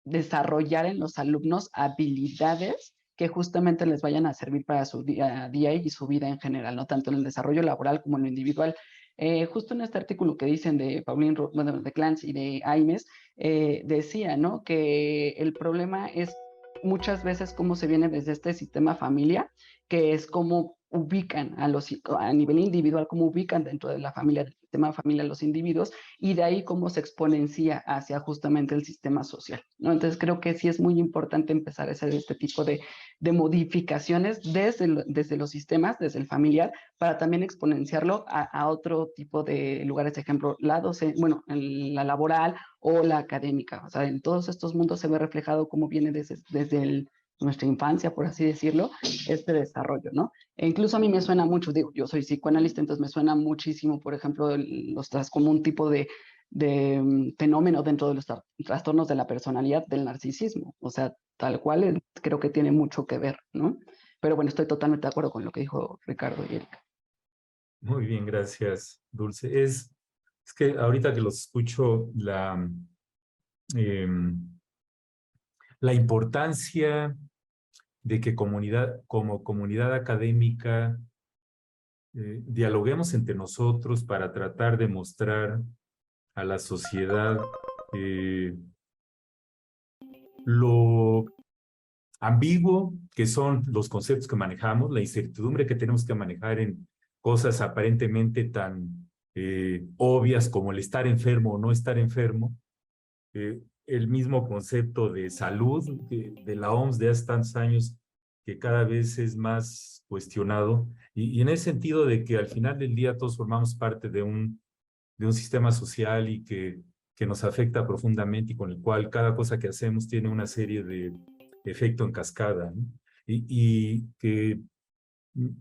desarrollar en los alumnos habilidades que justamente les vayan a servir para su día a día y su vida en general, no tanto en el desarrollo laboral como en lo individual. Justo en este artículo que dicen de bueno, de Clance y de Aimes, decía, ¿no? Que el problema es muchas veces cómo se viene desde este sistema familia, que es cómo ubican a nivel individual, cómo ubican dentro de la familia, del sistema familia a los individuos, y de ahí cómo se exponencia hacia justamente el sistema social, ¿no? Entonces creo que sí es muy importante empezar a hacer este tipo de modificaciones desde los sistemas, desde el familiar, para también exponenciarlo a otro tipo de lugares, ejemplo, bueno, en la laboral o la académica. O sea, en todos estos mundos se ve reflejado cómo viene desde nuestra infancia, por así decirlo, este desarrollo, ¿no? E incluso a mí me suena mucho, digo, yo soy psicoanalista, entonces me suena muchísimo, por ejemplo, como un tipo de fenómeno dentro de los trastornos de la personalidad del narcisismo. O sea, tal cual creo que tiene mucho que ver, ¿no? Pero bueno, estoy totalmente de acuerdo con lo que dijo Ricardo y Erika. Muy bien, gracias, Dulce. Es que ahorita que los escucho, la importancia de que como comunidad académica dialoguemos entre nosotros para tratar de mostrar a la sociedad lo ambiguo que son los conceptos que manejamos, la incertidumbre que tenemos que manejar en cosas aparentemente tan obvias como el estar enfermo o no estar enfermo, el mismo concepto de salud de la OMS de hace tantos años que cada vez es más cuestionado y en el sentido de que al final del día todos formamos parte de un sistema social y que nos afecta profundamente y con el cual cada cosa que hacemos tiene una serie de efecto en cascada, ¿no? Y que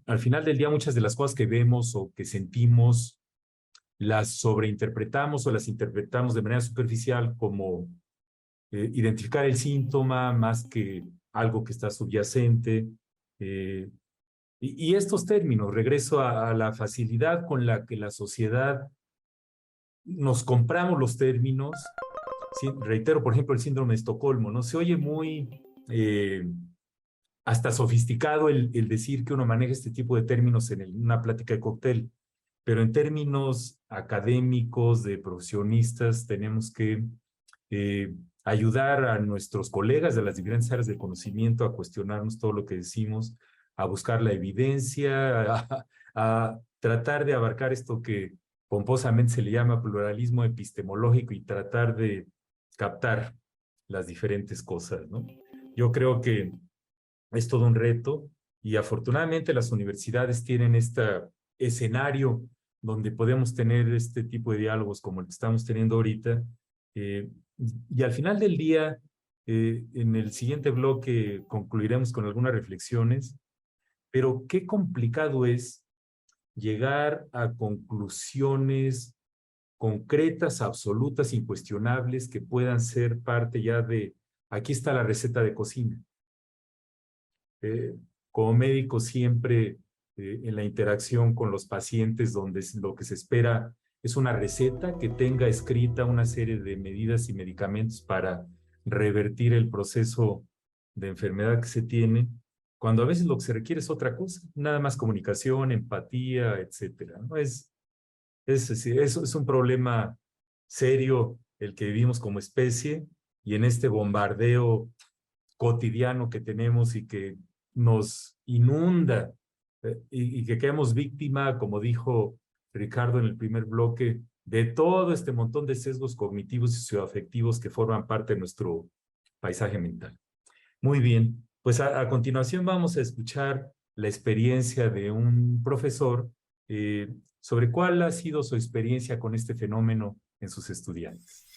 al final del día muchas de las cosas que vemos o que sentimos las sobreinterpretamos o las interpretamos de manera superficial como identificar el síntoma más que algo que está subyacente. Y estos términos, regreso a la facilidad con la que la sociedad nos compramos los términos. Sí, reitero, por ejemplo, el síndrome de Estocolmo, ¿no? Se oye muy hasta sofisticado el decir que uno maneja este tipo de términos en una plática de cóctel, pero en términos académicos, de profesionistas, tenemos que ayudar a nuestros colegas de las diferentes áreas de conocimiento a cuestionarnos todo lo que decimos, a buscar la evidencia, a tratar de abarcar esto que pomposamente se le llama pluralismo epistemológico y tratar de captar las diferentes cosas, ¿no? Yo creo que es todo un reto y afortunadamente las universidades tienen este escenario donde podemos tener este tipo de diálogos como el que estamos teniendo ahorita. Y al final del día, en el siguiente bloque concluiremos con algunas reflexiones, pero qué complicado es llegar a conclusiones concretas, absolutas, incuestionables, que puedan ser parte ya de, aquí está la receta de cocina. Como médico siempre en la interacción con los pacientes donde lo que se espera es una receta que tenga escrita una serie de medidas y medicamentos para revertir el proceso de enfermedad que se tiene, cuando a veces lo que se requiere es otra cosa, nada más comunicación, empatía, etcétera, ¿no? Es un problema serio el que vivimos como especie y en este bombardeo cotidiano que tenemos y que nos inunda y que quedamos víctima, como dijo Ricardo en el primer bloque, de todo este montón de sesgos cognitivos y socioafectivos que forman parte de nuestro paisaje mental. Muy bien, pues a continuación vamos a escuchar la experiencia de un profesor sobre cuál ha sido su experiencia con este fenómeno en sus estudiantes.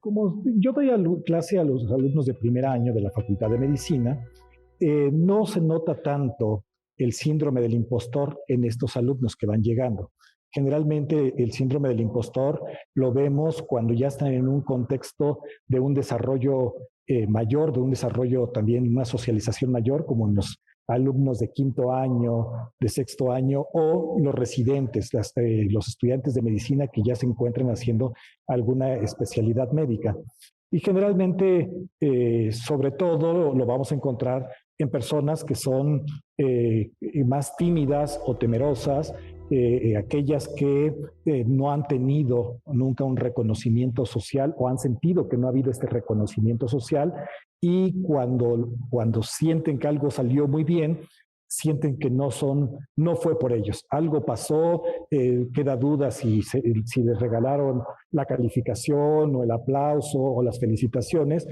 Como yo doy clase a los alumnos de primer año de la Facultad de Medicina, no se nota tanto el síndrome del impostor en estos alumnos que van llegando. Generalmente el síndrome del impostor lo vemos cuando ya están en un contexto de un desarrollo mayor, de un desarrollo también, una socialización mayor, como en los alumnos de quinto año, de sexto año, o los residentes, los estudiantes de medicina que ya se encuentran haciendo alguna especialidad médica. Y generalmente, sobre todo, lo vamos a encontrar en personas que son más tímidas o temerosas, aquellas que no han tenido nunca un reconocimiento social o han sentido que no ha habido este reconocimiento social, y cuando sienten que algo salió muy bien, sienten que no fue por ellos. Algo pasó, queda duda si les regalaron la calificación o el aplauso o las felicitaciones,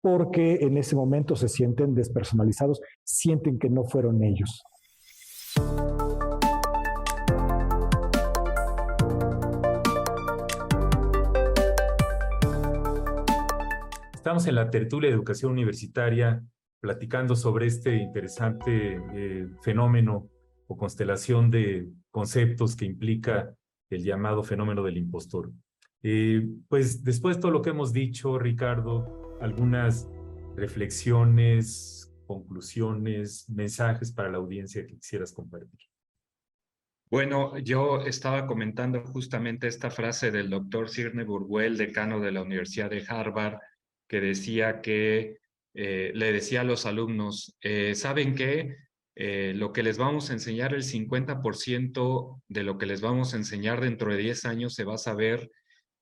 porque en ese momento se sienten despersonalizados, sienten que no fueron ellos. Estamos en la tertulia de educación universitaria platicando sobre este interesante fenómeno o constelación de conceptos que implica el llamado fenómeno del impostor. Pues después de todo lo que hemos dicho, Ricardo, algunas reflexiones, conclusiones, mensajes para la audiencia que quisieras compartir. Bueno, yo estaba comentando justamente esta frase del doctor Cirne Burwell, decano de la Universidad de Harvard, que decía que le decía a los alumnos, ¿saben qué? Lo que les vamos a enseñar, el 50% de lo que les vamos a enseñar dentro de 10 años se va a saber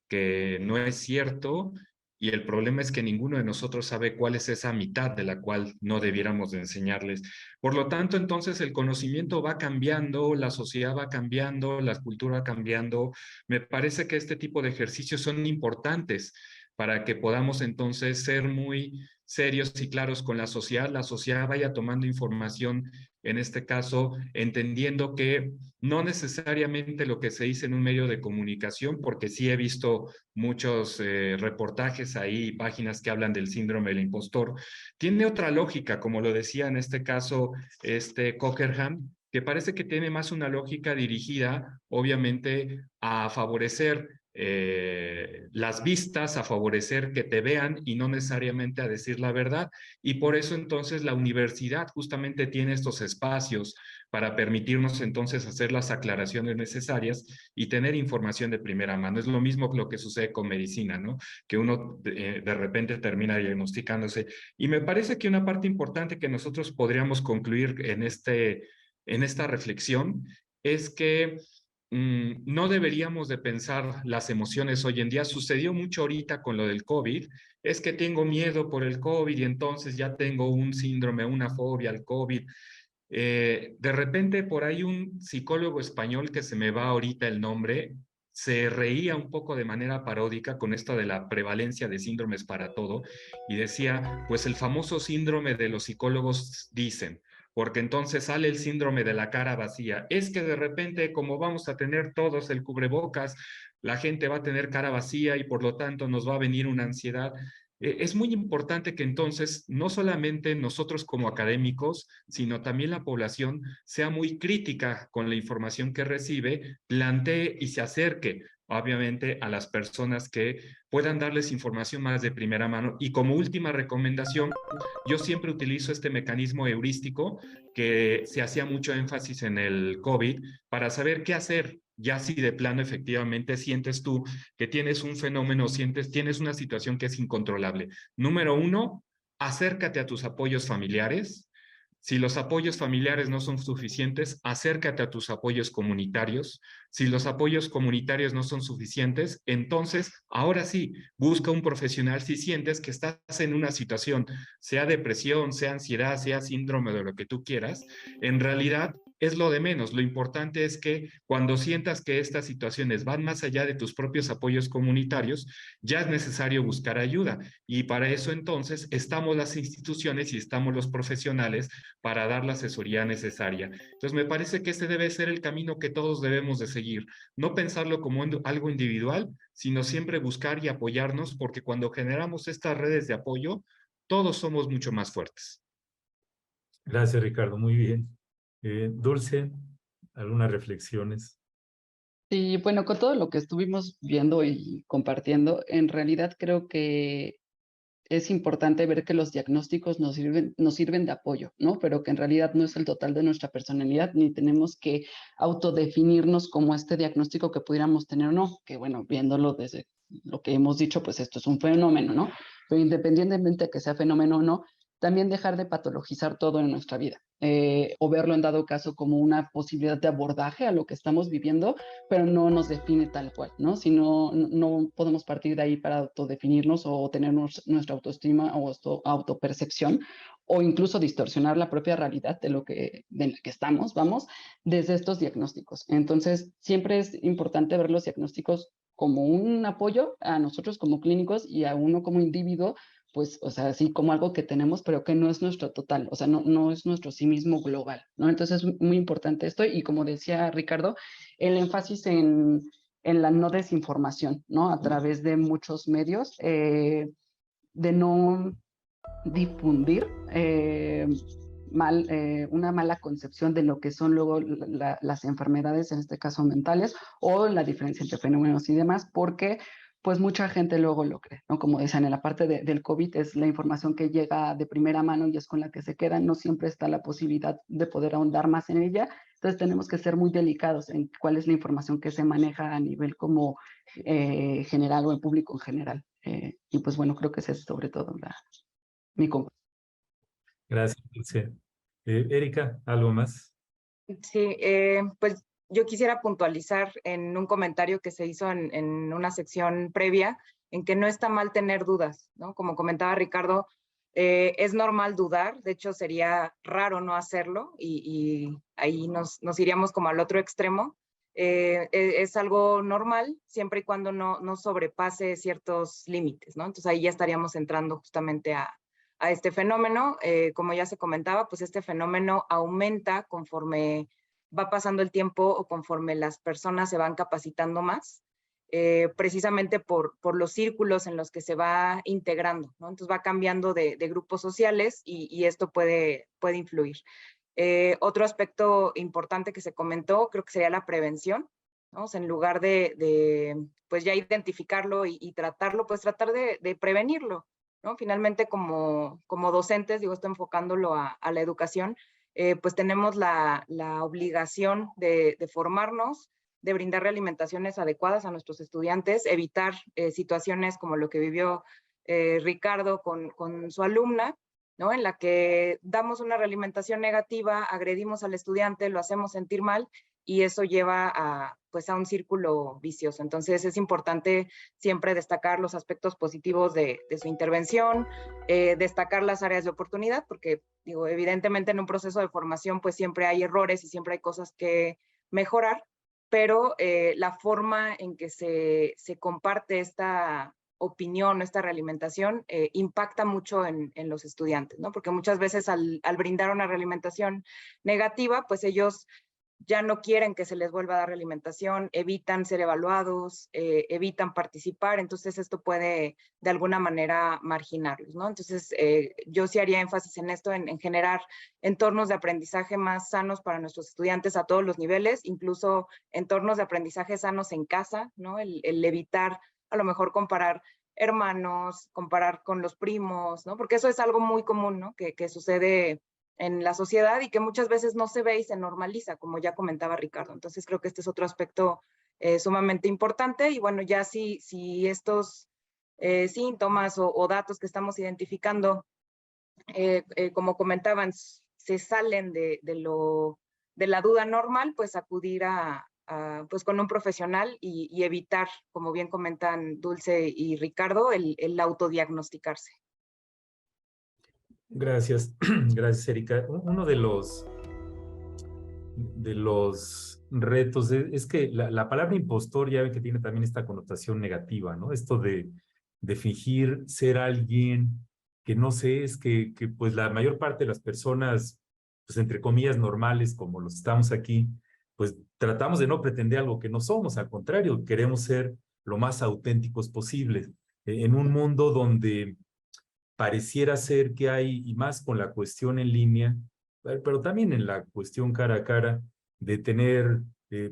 que no es cierto, y el problema es que ninguno de nosotros sabe cuál es esa mitad de la cual no debiéramos de enseñarles. Por lo tanto, entonces el conocimiento va cambiando, la sociedad va cambiando, la cultura va cambiando. Me parece que este tipo de ejercicios son importantes para que podamos entonces ser muy serios y claros con la sociedad vaya tomando información, en este caso, entendiendo que no necesariamente lo que se dice en un medio de comunicación, porque sí he visto muchos reportajes ahí, páginas que hablan del síndrome del impostor, tiene otra lógica, como lo decía en este caso Cockerham, que parece que tiene más una lógica dirigida, obviamente, a favorecer las vistas, a favorecer que te vean y no necesariamente a decir la verdad. Y por eso entonces la universidad justamente tiene estos espacios para permitirnos entonces hacer las aclaraciones necesarias y tener información de primera mano. Es lo mismo que lo que sucede con medicina, ¿no? Que uno de repente termina diagnosticándose. Y me parece que una parte importante que nosotros podríamos concluir en esta reflexión es que no deberíamos de pensar las emociones hoy en día. Sucedió mucho ahorita con lo del COVID. Es que tengo miedo por el COVID y entonces ya tengo un síndrome, una fobia al COVID. De repente por ahí un psicólogo español, que se me va ahorita el nombre, se reía un poco de manera paródica con esto de la prevalencia de síndromes para todo y decía, pues el famoso síndrome de los psicólogos dicen, porque entonces sale el síndrome de la cara vacía. Es que de repente, como vamos a tener todos el cubrebocas, la gente va a tener cara vacía y por lo tanto nos va a venir una ansiedad. Es muy importante que entonces no solamente nosotros como académicos, sino también la población sea muy crítica con la información que recibe, plantee y se acerque, obviamente, a las personas que puedan darles información más de primera mano. Y como última recomendación, yo siempre utilizo este mecanismo heurístico que se hacía mucho énfasis en el COVID para saber qué hacer. Ya si de plano efectivamente sientes tú que tienes un fenómeno, tienes una situación que es incontrolable. Número 1, acércate a tus apoyos familiares. Si los apoyos familiares no son suficientes, acércate a tus apoyos comunitarios. Si los apoyos comunitarios no son suficientes, entonces, ahora sí, busca un profesional si sientes que estás en una situación, sea depresión, sea ansiedad, sea síndrome de lo que tú quieras. En realidad, es lo de menos. Lo importante es que cuando sientas que estas situaciones van más allá de tus propios apoyos comunitarios, ya es necesario buscar ayuda. Y para eso entonces estamos las instituciones y estamos los profesionales para dar la asesoría necesaria. Entonces me parece que este debe ser el camino que todos debemos de seguir. No pensarlo como algo individual, sino siempre buscar y apoyarnos, porque cuando generamos estas redes de apoyo, todos somos mucho más fuertes. Gracias, Ricardo. Muy bien. Dulce, ¿algunas reflexiones? Sí, bueno, con todo lo que estuvimos viendo y compartiendo, en realidad creo que es importante ver que los diagnósticos nos sirven de apoyo, ¿no? Pero que en realidad no es el total de nuestra personalidad, ni tenemos que autodefinirnos como este diagnóstico que pudiéramos tener o no, que bueno, viéndolo desde lo que hemos dicho, pues esto es un fenómeno, ¿no? Pero independientemente de que sea fenómeno o no, también dejar de patologizar todo en nuestra vida, o verlo en dado caso como una posibilidad de abordaje a lo que estamos viviendo, pero no nos define tal cual, ¿no? Si no, no podemos partir de ahí para autodefinirnos o tener nuestra autoestima o autopercepción, o incluso distorsionar la propia realidad de la que estamos, vamos, desde estos diagnósticos. Entonces, siempre es importante ver los diagnósticos como un apoyo a nosotros como clínicos y a uno como individuo, pues, o sea, sí como algo que tenemos, pero que no es nuestro total, o sea, no es nuestro sí mismo global, ¿no? Entonces es muy importante esto y como decía Ricardo, el énfasis en la no desinformación, ¿no? A través de muchos medios, de no difundir una mala concepción de lo que son luego las enfermedades, en este caso mentales, o la diferencia entre fenómenos y demás, porque pues mucha gente luego lo cree, ¿no? Como decían, en la parte del COVID es la información que llega de primera mano y es con la que se quedan, no siempre está la posibilidad de poder ahondar más en ella, entonces tenemos que ser muy delicados en cuál es la información que se maneja a nivel como general o en público en general. Y pues bueno, creo que esa es sobre todo mi conclusión. Gracias, Dulce. Erika, ¿algo más? Sí, pues yo quisiera puntualizar en un comentario que se hizo en una sección previa, en que no está mal tener dudas, ¿no? Como comentaba Ricardo, es normal dudar, de hecho sería raro no hacerlo y ahí nos iríamos como al otro extremo. Es algo normal siempre y cuando no sobrepase ciertos límites, ¿no? Entonces ahí ya estaríamos entrando justamente a este fenómeno. Como ya se comentaba, pues este fenómeno aumenta conforme va pasando el tiempo o conforme las personas se van capacitando más, precisamente por los círculos en los que se va integrando, ¿no? Entonces va cambiando de grupos sociales y esto puede influir. Otro aspecto importante que se comentó, creo que sería la prevención, ¿no? O sea, en lugar de pues ya identificarlo y tratarlo, pues tratar de prevenirlo, ¿no? Finalmente, como docentes, digo, estoy enfocándolo a la educación, pues tenemos la obligación de formarnos, de brindar alimentaciones adecuadas a nuestros estudiantes, evitar situaciones como lo que vivió Ricardo con su alumna, ¿no? En la que damos una realimentación negativa, agredimos al estudiante, lo hacemos sentir mal y eso lleva pues a un círculo vicioso. Entonces es importante siempre destacar los aspectos positivos de su intervención, destacar las áreas de oportunidad, porque digo, evidentemente en un proceso de formación pues siempre hay errores y siempre hay cosas que mejorar, pero la forma en que se comparte esta opinión, esta realimentación, impacta mucho en los estudiantes, ¿no? Porque muchas veces al brindar una realimentación negativa, pues ellos ya no quieren que se les vuelva a dar realimentación, evitan ser evaluados, evitan participar, entonces esto puede de alguna manera marginarlos, ¿no? Entonces yo sí haría énfasis en esto, en generar entornos de aprendizaje más sanos para nuestros estudiantes a todos los niveles, incluso entornos de aprendizaje sanos en casa, ¿no? El evitar a lo mejor comparar hermanos, comparar con los primos, ¿no? Porque eso es algo muy común, ¿no? Que sucede en la sociedad y que muchas veces no se ve y se normaliza, como ya comentaba Ricardo. Entonces creo que este es otro aspecto sumamente importante y bueno, ya si estos síntomas o datos que estamos identificando, como comentaban, se salen de la duda normal, pues acudir pues con un profesional y evitar, como bien comentan Dulce y Ricardo, el autodiagnosticarse. Gracias, gracias, Erika. Uno de de los retos es que la palabra impostor ya ven que tiene también esta connotación negativa, ¿no? Esto de fingir ser alguien que no sé, es que pues la mayor parte de las personas, pues entre comillas normales, como los estamos aquí, pues tratamos de no pretender algo que no somos, al contrario, queremos ser lo más auténticos posibles. En un mundo donde pareciera ser que hay, y más con la cuestión en línea, pero también en la cuestión cara a cara, de tener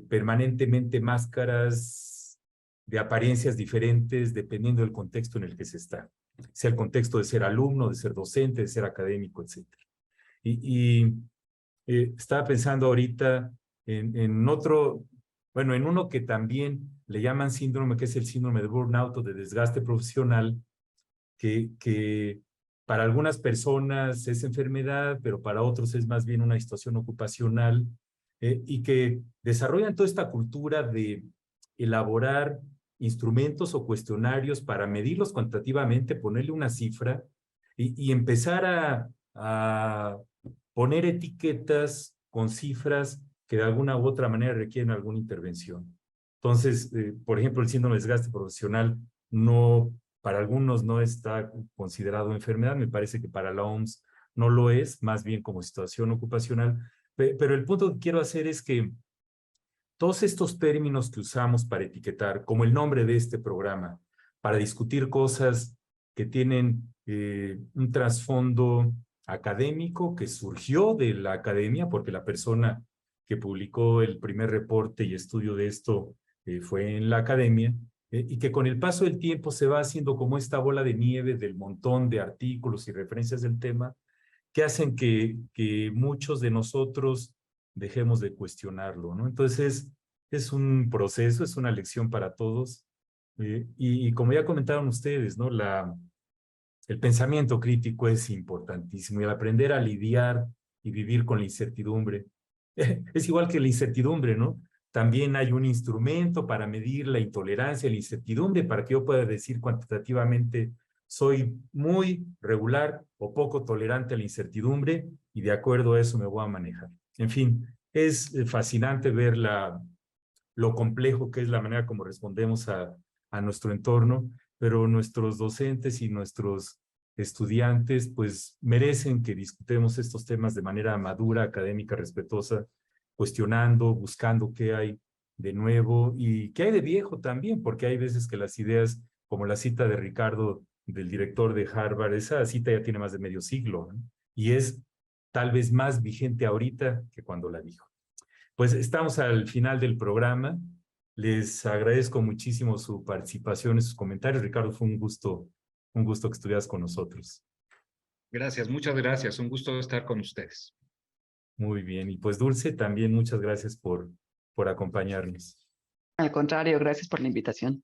permanentemente máscaras de apariencias diferentes dependiendo del contexto en el que se está, sea el contexto de ser alumno, de ser docente, de ser académico, etc. Estaba pensando ahorita en otro, bueno, en uno que también le llaman síndrome, que es el síndrome de burnout o de desgaste profesional, que para algunas personas es enfermedad, pero para otros es más bien una situación ocupacional, y que desarrollan toda esta cultura de elaborar instrumentos o cuestionarios para medirlos cuantitativamente, ponerle una cifra y empezar a poner etiquetas con cifras que de alguna u otra manera requieren alguna intervención. Entonces, por ejemplo, el síndrome de desgaste profesional no, para algunos no está considerado enfermedad, me parece que para la OMS no lo es, más bien como situación ocupacional, pero el punto que quiero hacer es que todos estos términos que usamos para etiquetar, como el nombre de este programa, para discutir cosas que tienen un trasfondo académico que surgió de la academia, porque la persona que publicó el primer reporte y estudio de esto fue en la academia, y que con el paso del tiempo se va haciendo como esta bola de nieve del montón de artículos y referencias del tema, que hacen que muchos de nosotros dejemos de cuestionarlo, ¿no? Entonces, es un proceso, es una lección para todos. Y como ya comentaron ustedes, ¿no? El pensamiento crítico es importantísimo y el aprender a lidiar y vivir con la incertidumbre. Es igual que la incertidumbre, ¿no? También hay un instrumento para medir la intolerancia, la incertidumbre, para que yo pueda decir cuantitativamente soy muy regular o poco tolerante a la incertidumbre y de acuerdo a eso me voy a manejar. En fin, es fascinante ver lo complejo que es la manera como respondemos a nuestro entorno, pero nuestros docentes y nuestros estudiantes pues merecen que discutamos estos temas de manera madura, académica, respetuosa, cuestionando, buscando qué hay de nuevo y qué hay de viejo también, porque hay veces que las ideas, como la cita de Ricardo, del director de Harvard, esa cita ya tiene más de medio siglo, ¿no? Y es tal vez más vigente ahorita que cuando la dijo. Pues estamos al final del programa. Les agradezco muchísimo su participación y sus comentarios. Ricardo, fue un gusto que estuvieras con nosotros. Gracias, muchas gracias. Un gusto estar con ustedes. Muy bien. Y pues Dulce, también muchas gracias por acompañarnos. Al contrario, gracias por la invitación.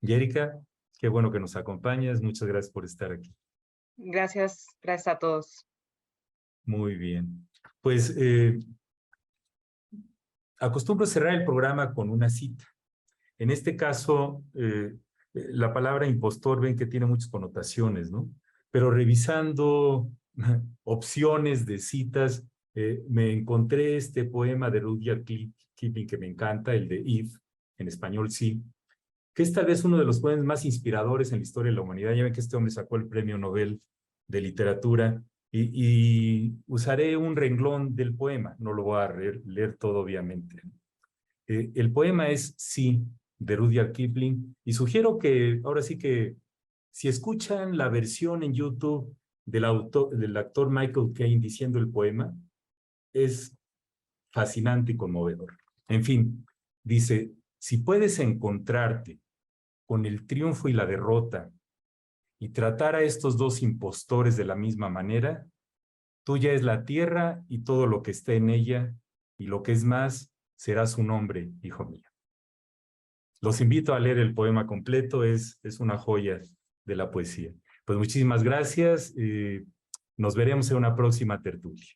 Y Erika, qué bueno que nos acompañas. Muchas gracias por estar aquí. Gracias a todos. Muy bien. Pues acostumbro cerrar el programa con una cita. En este caso, la palabra impostor ven que tiene muchas connotaciones, ¿no? Pero revisando opciones de citas, me encontré este poema de Rudyard Kipling que me encanta, el de Eve, en español sí, que es tal vez uno de los poemas más inspiradores en la historia de la humanidad. Ya ven que este hombre sacó el Premio Nobel de Literatura y usaré un renglón del poema, no lo voy a leer todo obviamente. El poema es Sí, de Rudyard Kipling, y sugiero que ahora sí que si escuchan la versión en YouTube del actor Michael Caine diciendo el poema, es fascinante y conmovedor. En fin, dice, si puedes encontrarte con el triunfo y la derrota y tratar a estos dos impostores de la misma manera, tuya es la tierra y todo lo que está en ella, y lo que es más, serás un hombre, hijo mío. Los invito a leer el poema completo, es una joya de la poesía. Pues muchísimas gracias, nos veremos en una próxima tertulia.